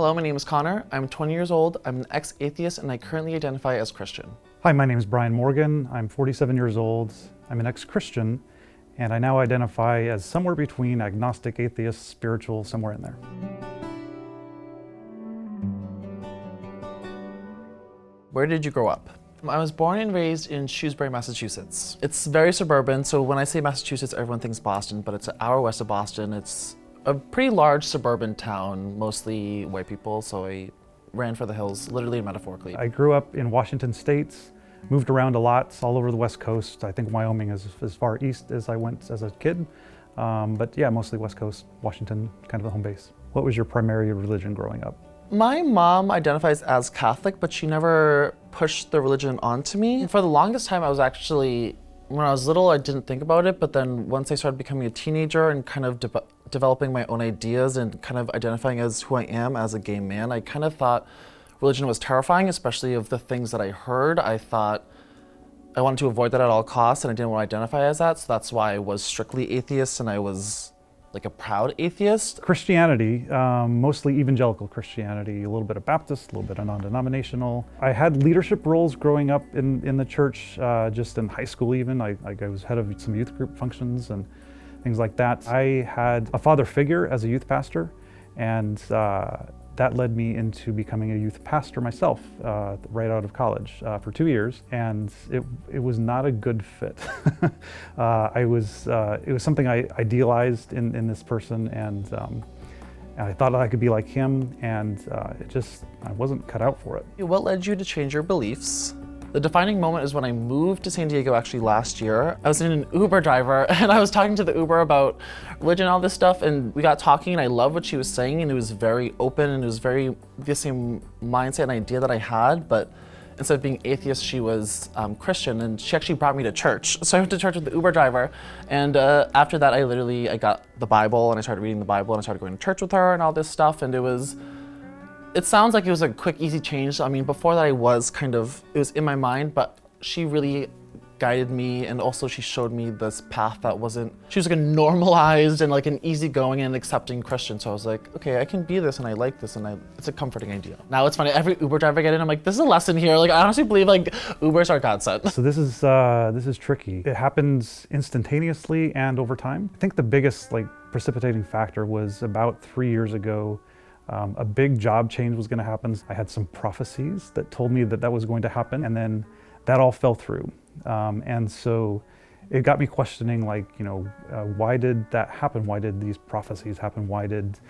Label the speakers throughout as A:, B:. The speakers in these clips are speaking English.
A: Hello, my name is Connor. I'm 20 years old. I'm an ex-atheist and I currently identify as Christian.
B: Hi, my name is Brian Morgan. I'm 47 years old. I'm an ex-Christian and I now identify as somewhere between agnostic, atheist, spiritual, somewhere in there.
A: Where did you grow up? I was born and raised in Shrewsbury, Massachusetts. It's very suburban, so when I say Massachusetts, everyone thinks Boston, but it's an hour west of Boston. It's a pretty large suburban town, mostly white people, so I ran for the hills, literally and metaphorically.
B: I grew up in Washington State, moved around a lot, all over the West Coast. I think Wyoming is as far east as I went as a kid. But yeah, mostly West Coast, Washington, kind of the home base. What was your primary religion growing up?
A: My mom identifies as Catholic, but she never pushed the religion onto me. For the longest time, I was actually, when I was little, I didn't think about it, but then once I started becoming a teenager and kind of developing my own ideas and kind of identifying as who I am as a gay man, I kind of thought religion was terrifying, especially of the things that I heard. I thought I wanted to avoid that at all costs and I didn't want to identify as that, so that's why I was strictly atheist and I was like a proud atheist.
B: Christianity, mostly evangelical Christianity, a little bit of Baptist, a little bit of non-denominational. I had leadership roles growing up in the church, just in high school even. I was head of some youth group functions and things like that. I had a father figure as a youth pastor, and that led me into becoming a youth pastor myself right out of college for 2 years, and it was not a good fit. It was something I idealized in this person, and I thought I could be like him, and I wasn't cut out for it.
A: What led you to change your beliefs? The defining moment is when I moved to San Diego actually last year. I was in an Uber driver and I was talking to the Uber about religion and all this stuff, and we got talking and I loved what she was saying, and it was very open and it was very the same mindset and idea that I had, but instead of being atheist, she was Christian, and she actually brought me to church. So I went to church with the Uber driver, and after that I got the Bible and I started reading the Bible and I started going to church with her and all this stuff, and it sounds like it was a quick, easy change. I mean, before that it was in my mind, but she really guided me, and also she showed me this path that she was like a normalized and like an easygoing and accepting Christian. So I was like, okay, I can be this and I like this, and it's a comforting idea. Now it's funny, every Uber driver I get in, I'm like, this is a lesson here. Like, I honestly believe like Ubers are God sent.
B: So this is tricky. It happens instantaneously and over time. I think the biggest precipitating factor was about 3 years ago. A big job change was going to happen. I had some prophecies that told me that was going to happen, and then that all fell through. And so it got me questioning, why did that happen? Why did these prophecies happen? Why did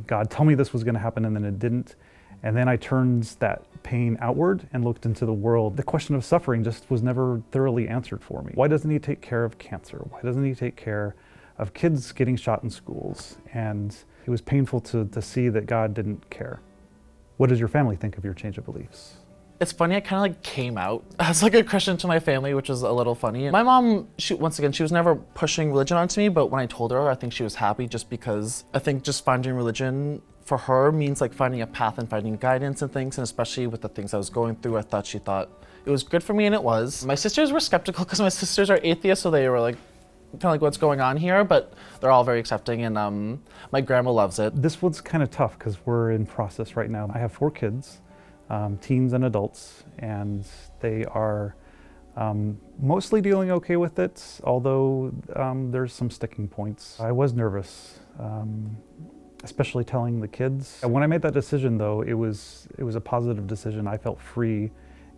B: God tell me this was going to happen and then it didn't? And then I turned that pain outward and looked into the world. The question of suffering just was never thoroughly answered for me. Why doesn't he take care of cancer? Why doesn't he take care of kids getting shot in schools? And it was painful to see that God didn't care. What does your family think of your change of beliefs?
A: It's funny, I kind of came out as a Christian to my family, which was a little funny. My mom, she was never pushing religion onto me, but when I told her, I think she was happy, just because I think just finding religion for her means finding a path and finding guidance and things, and especially with the things I was going through, she thought it was good for me, and it was. My sisters were skeptical because my sisters are atheists, so they were what's going on here, but they're all very accepting, and my grandma loves it.
B: This one's kind of tough because we're in process right now. I have 4 kids, teens and adults, and they are mostly dealing okay with it, although there's some sticking points. I was nervous, especially telling the kids. When I made that decision though, it was a positive decision. I felt free,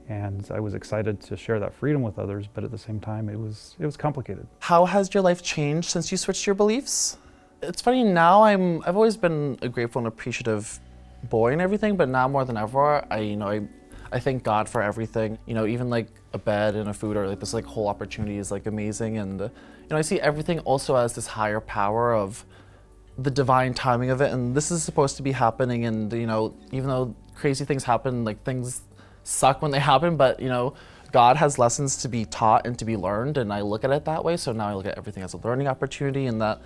B: and I was excited to share that freedom with others, but at the same time, it was complicated.
A: How has your life changed since you switched your beliefs? It's funny, now I've always been a grateful and appreciative boy and everything, but now more than ever, I thank God for everything. Even a bed and a food, or this whole opportunity is amazing, and I see everything also as this higher power of the divine timing of it, and this is supposed to be happening, and even though crazy things happen, things suck when they happen, but God has lessons to be taught and to be learned, and I look at it that way. So now I look at everything as a learning opportunity, and that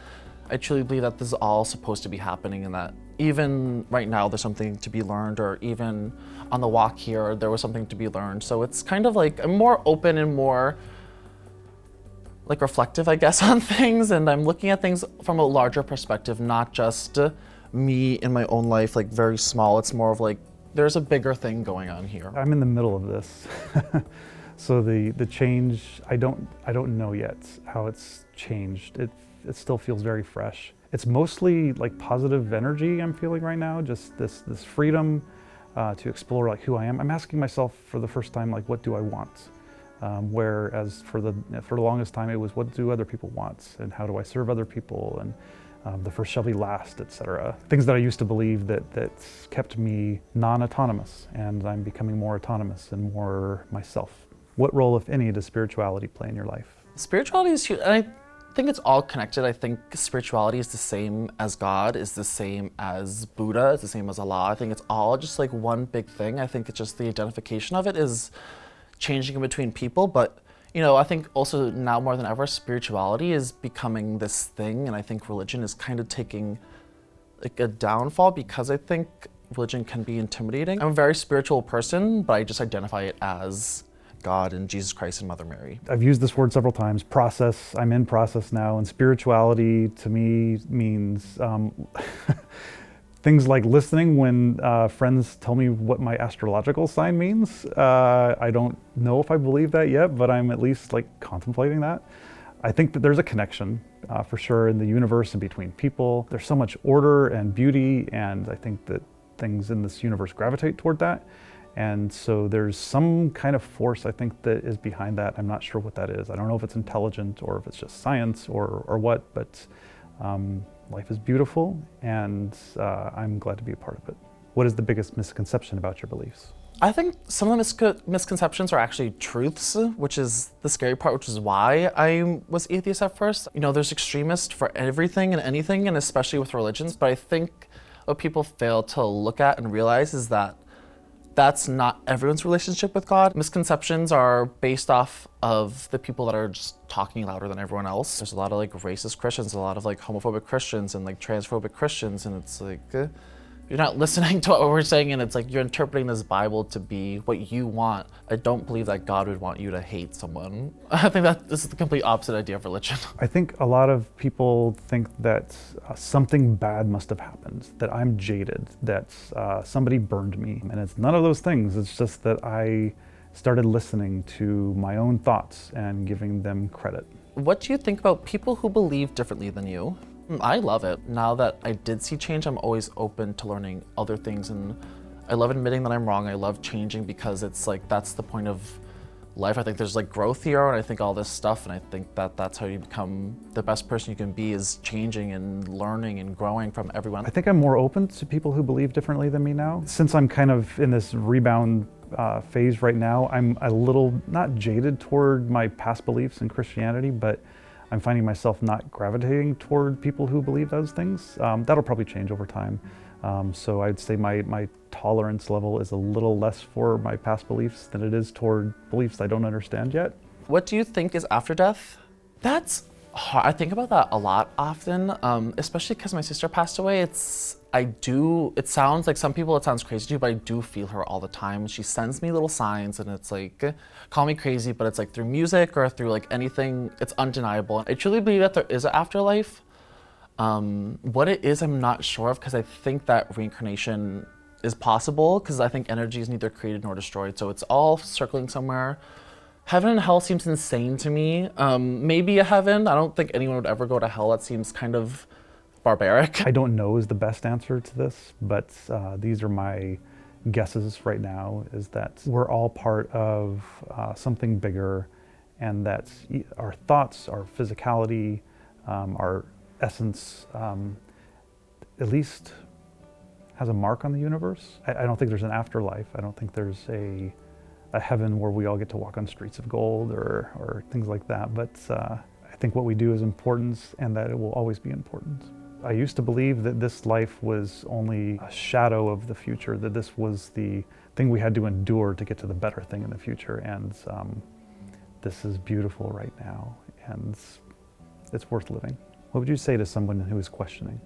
A: I truly believe that this is all supposed to be happening, and that even right now there's something to be learned, or even on the walk here there was something to be learned. So it's kind of I'm more open and more reflective, I guess, on things, and I'm looking at things from a larger perspective, not just me in my own life, like very small. It's more of like, there's a bigger thing going on here.
B: I'm in the middle of this. So the change, I don't know yet how it's changed. It still feels very fresh. It's mostly like positive energy I'm feeling right now, just this freedom to explore like who I am. I'm asking myself for the first time, like, what do I want? Whereas for the longest time it was, what do other people want? And how do I serve other people? And the first shall be last, etc. Things that I used to believe that kept me non-autonomous, and I'm becoming more autonomous and more myself. What role, if any, does spirituality play in your life?
A: Spirituality is huge, and I think it's all connected. I think spirituality is the same as God, is the same as Buddha, is the same as Allah. I think it's all just like one big thing. I think it's just the identification of it is changing in between people, but you know, I think also now more than ever, spirituality is becoming this thing, and I think religion is kind of taking like a downfall because I think religion can be intimidating. I'm a very spiritual person, but I just identify it as God and Jesus Christ and Mother Mary.
B: I've used this word several times, process. I'm in process now, and spirituality to me means things like listening when friends tell me what my astrological sign means. I don't know if I believe that yet, but I'm at least like contemplating that. I think that there's a connection for sure in the universe and between people. There's so much order and beauty, and I think that things in this universe gravitate toward that. And so there's some kind of force, I think, that is behind that. I'm not sure what that is. I don't know if it's intelligent or if it's just science or what, but life is beautiful, and I'm glad to be a part of it. What is the biggest misconception about your beliefs?
A: I think some of the misconceptions are actually truths, which is the scary part, which is why I was atheist at first. You know, there's extremists for everything and anything, and especially with religions, but I think what people fail to look at and realize is that that's not everyone's relationship with God. Misconceptions are based off of the people that are just talking louder than everyone else. There's a lot of like racist Christians, a lot of like homophobic Christians and like transphobic Christians, and it's like, you're not listening to what we're saying, and it's like you're interpreting this Bible to be what you want. I don't believe that God would want you to hate someone. I think that this is the complete opposite idea of religion.
B: I think a lot of people think that something bad must have happened, that I'm jaded, that somebody burned me, and it's none of those things. It's just that I started listening to my own thoughts and giving them credit.
A: What do you think about people who believe differently than you? I love it. Now that I did see change, I'm always open to learning other things, and I love admitting that I'm wrong. I love changing because it's like, that's the point of life. I think there's like growth here, and I think all this stuff, and I think that that's how you become the best person you can be, is changing and learning and growing from everyone.
B: I think I'm more open to people who believe differently than me now. Since I'm kind of in this rebound phase right now, I'm a little, not jaded toward my past beliefs in Christianity, but I'm finding myself not gravitating toward people who believe those things. That'll probably change over time. So I'd say my tolerance level is a little less for my past beliefs than it is toward beliefs I don't understand yet.
A: What do you think is after death? That's hard. I think about that a lot often, especially because my sister passed away. It sounds like some people, it sounds crazy too, but I do feel her all the time. She sends me little signs, and it's like, call me crazy, but it's like through music or through like anything, it's undeniable. I truly believe that there is an afterlife. What it is, I'm not sure of, because I think that reincarnation is possible, because I think energy is neither created nor destroyed, so it's all circling somewhere. Heaven and hell seems insane to me. Maybe a heaven. I don't think anyone would ever go to hell. That seems kind of barbaric.
B: I don't know is the best answer to this, but these are my guesses right now, is that we're all part of something bigger, and that our thoughts, our physicality, our essence, at least has a mark on the universe. I don't think there's an afterlife. I don't think there's a heaven where we all get to walk on streets of gold or things like that, but I think what we do is important, and that it will always be important. I used to believe that this life was only a shadow of the future, that this was the thing we had to endure to get to the better thing in the future, and this is beautiful right now, and it's worth living. What would you say to someone who is questioning?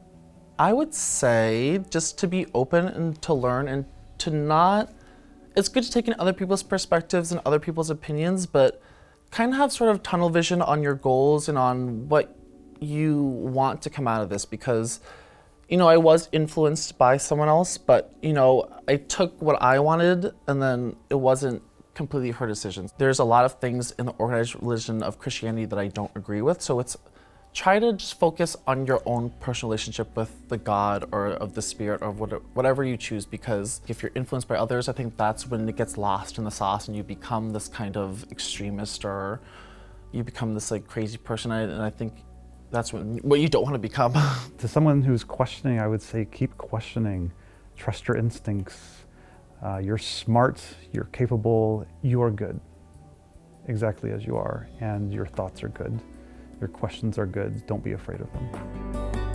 A: I would say just to be open and to learn, and to not, it's good to take in other people's perspectives and other people's opinions, but kind of have sort of tunnel vision on your goals and on what you want to come out of this, because You know, I was influenced by someone else, but you know, I took what I wanted and then it wasn't completely her decisions. There's a lot of things in the organized religion of Christianity that I don't agree with, so it's try to just focus on your own personal relationship with the God or of the Spirit or whatever you choose, because if you're influenced by others, I think that's when it gets lost in the sauce and you become this kind of extremist or you become this like crazy person, and I think that's what you don't want to become.
B: To someone who's questioning, I would say keep questioning, trust your instincts. You're smart, you're capable, you are good, exactly as you are, and your thoughts are good. Your questions are good, don't be afraid of them.